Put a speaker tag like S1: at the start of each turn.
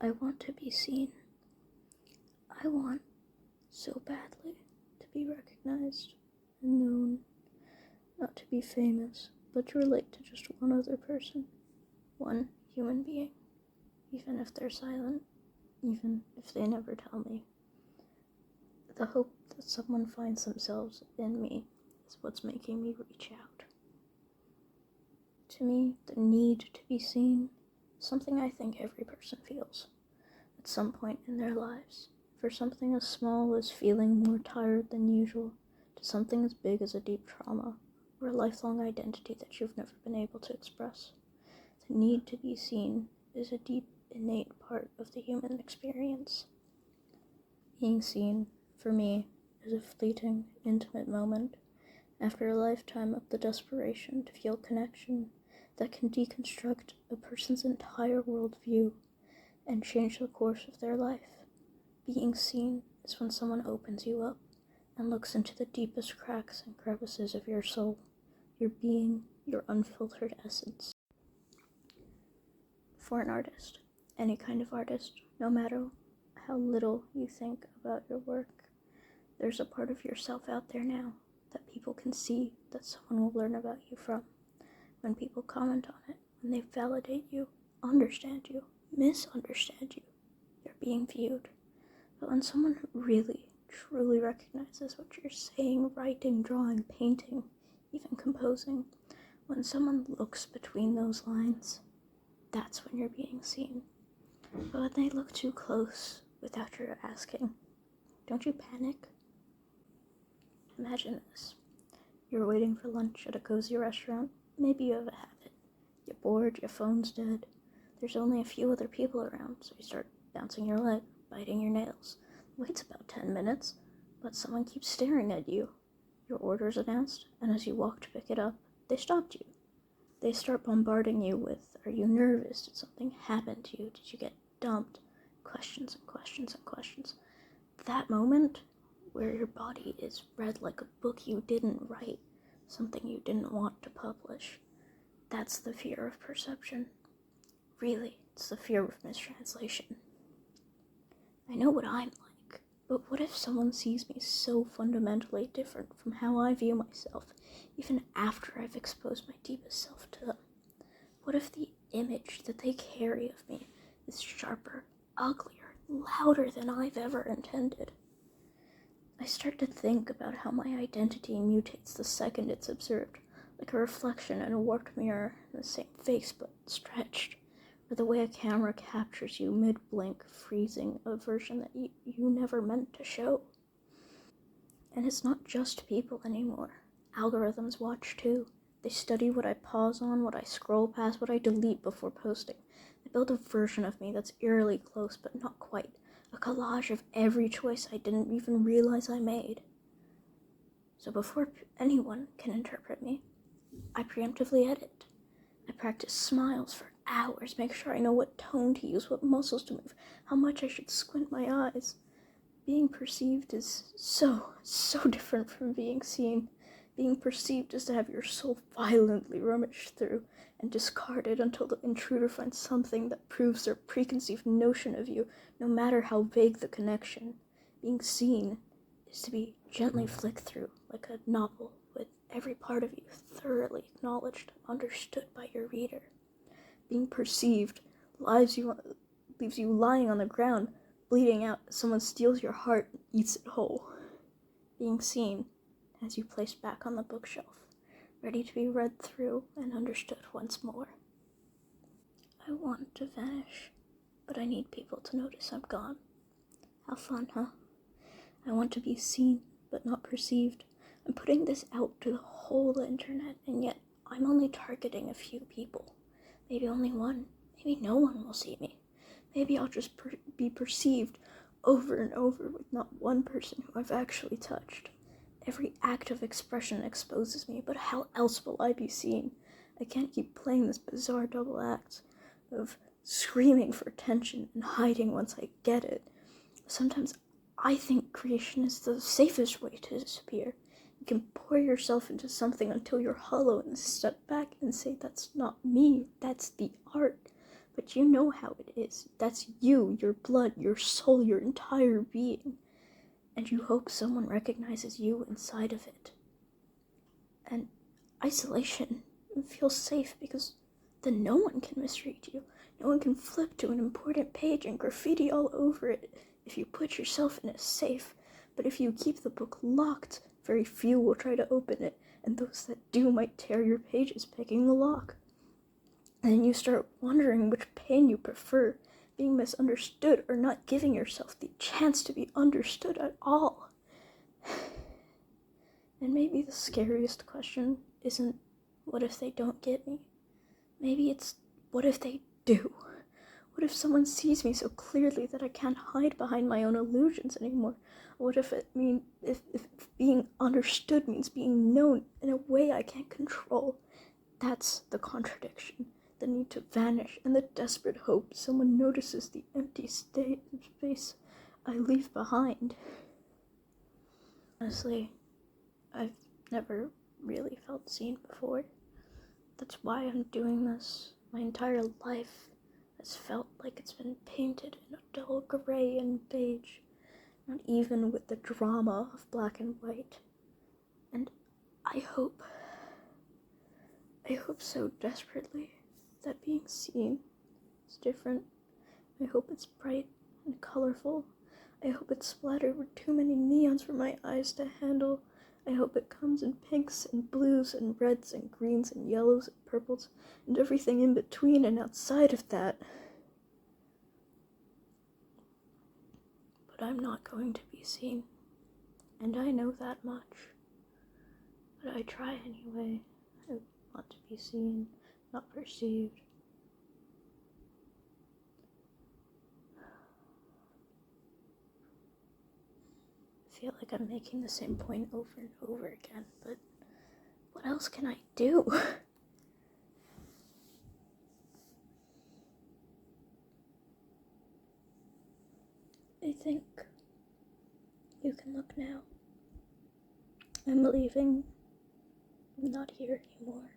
S1: I want to be seen. I want so badly to be recognized and known, not to be famous, but to relate to just one other person, one human being, even if they're silent, even if they never tell me. The hope that someone finds themselves in me is what's making me reach out. To me, the need to be seen is something I think every person feels at some point in their lives. For something as small as feeling more tired than usual, to something as big as a deep trauma, or a lifelong identity that you've never been able to express. The need to be seen is a deep, innate part of the human experience. Being seen, for me, is a fleeting, intimate moment after a lifetime of the desperation to feel connection that can deconstruct a person's entire worldview and change the course of their life. Being seen is when someone opens you up and looks into the deepest cracks and crevices of your soul, your being, your unfiltered essence. For an artist, any kind of artist, no matter how little you think about your work, there's a part of yourself out there now that people can see, that someone will learn about you from. When people comment on it, when they validate you, understand you, misunderstand you, you're being viewed. But when someone really, truly recognizes what you're saying, writing, drawing, painting, even composing, when someone looks between those lines, that's when you're being seen. But when they look too close without your asking, don't you panic? Imagine this. You're waiting for lunch at a cozy restaurant. Maybe you have a habit. You're bored, your phone's dead. There's only a few other people around, so you start bouncing your leg, biting your nails. Waits about 10 minutes, but someone keeps staring at you. Your order's announced, and as you walk to pick it up, they stopped you. They start bombarding you with, are you nervous? Did something happen to you? Did you get dumped? Questions and questions and questions. That moment where your body is read like a book you didn't write, something you didn't want to publish, that's the fear of perception. Really, it's the fear of mistranslation. I know what I'm like, but what if someone sees me so fundamentally different from how I view myself, even after I've exposed my deepest self to them? What if the image that they carry of me is sharper, uglier, louder than I've ever intended? I start to think about how my identity mutates the second it's observed, like a reflection in a warped mirror, in the same face but stretched, or the way a camera captures you mid-blink, freezing a version that you never meant to show. And it's not just people anymore. Algorithms watch too. They study what I pause on, what I scroll past, what I delete before posting. They build a version of me that's eerily close but not quite. A collage of every choice I didn't even realize I made. So before anyone can interpret me, I preemptively edit. I practice smiles for hours, make sure I know what tone to use, what muscles to move, how much I should squint my eyes. Being perceived is so different from being seen. Being perceived is to have your soul violently rummaged through and discarded until the intruder finds something that proves their preconceived notion of you, no matter how vague the connection. Being seen is to be gently flicked through like a novel with every part of you thoroughly acknowledged and understood by your reader. Being perceived leaves you lying on the ground, bleeding out as someone steals your heart and eats it whole. Being seen as you placed back on the bookshelf, ready to be read through and understood once more. I want to vanish, but I need people to notice I'm gone. How fun, huh? I want to be seen, but not perceived. I'm putting this out to the whole internet, and yet I'm only targeting a few people. Maybe only one. Maybe no one will see me. Maybe I'll just be perceived over and over with not one person who I've actually touched. Every act of expression exposes me, but how else will I be seen? I can't keep playing this bizarre double act of screaming for attention and hiding once I get it. Sometimes I think creation is the safest way to disappear. You can pour yourself into something until you're hollow and step back and say, that's not me, that's the art. But you know how it is. That's you, your blood, your soul, your entire being. And you hope someone recognizes you inside of it. And isolation feels safe because then no one can misread you. No one can flip to an important page and graffiti all over it if you put yourself in a safe. But if you keep the book locked, very few will try to open it, and those that do might tear your pages picking the lock. And then you start wondering which pain you prefer, being misunderstood or not giving yourself the chance to be understood at all. And maybe the scariest question isn't, what if they don't get me? Maybe it's, what if they do? What if someone sees me so clearly that I can't hide behind my own illusions anymore? What if if being understood means being known in a way I can't control? That's the contradiction, the need to vanish, and the desperate hope someone notices the empty space I leave behind. Honestly, I've never really felt seen before. That's why I'm doing this. My entire life has felt like it's been painted in a dull gray and beige, not even with the drama of black and white. And I hope so desperately that being seen is different. I hope it's bright and colorful. I hope it's splattered with too many neons for my eyes to handle. I hope it comes in pinks and blues and reds and greens and yellows and purples and everything in between and outside of that. But I'm not going to be seen, and I know that much. But I try anyway. I want to be seen, not perceived. I feel like I'm making the same point over and over again, but what else can I do? I think you can look now. I'm leaving. I'm not here anymore.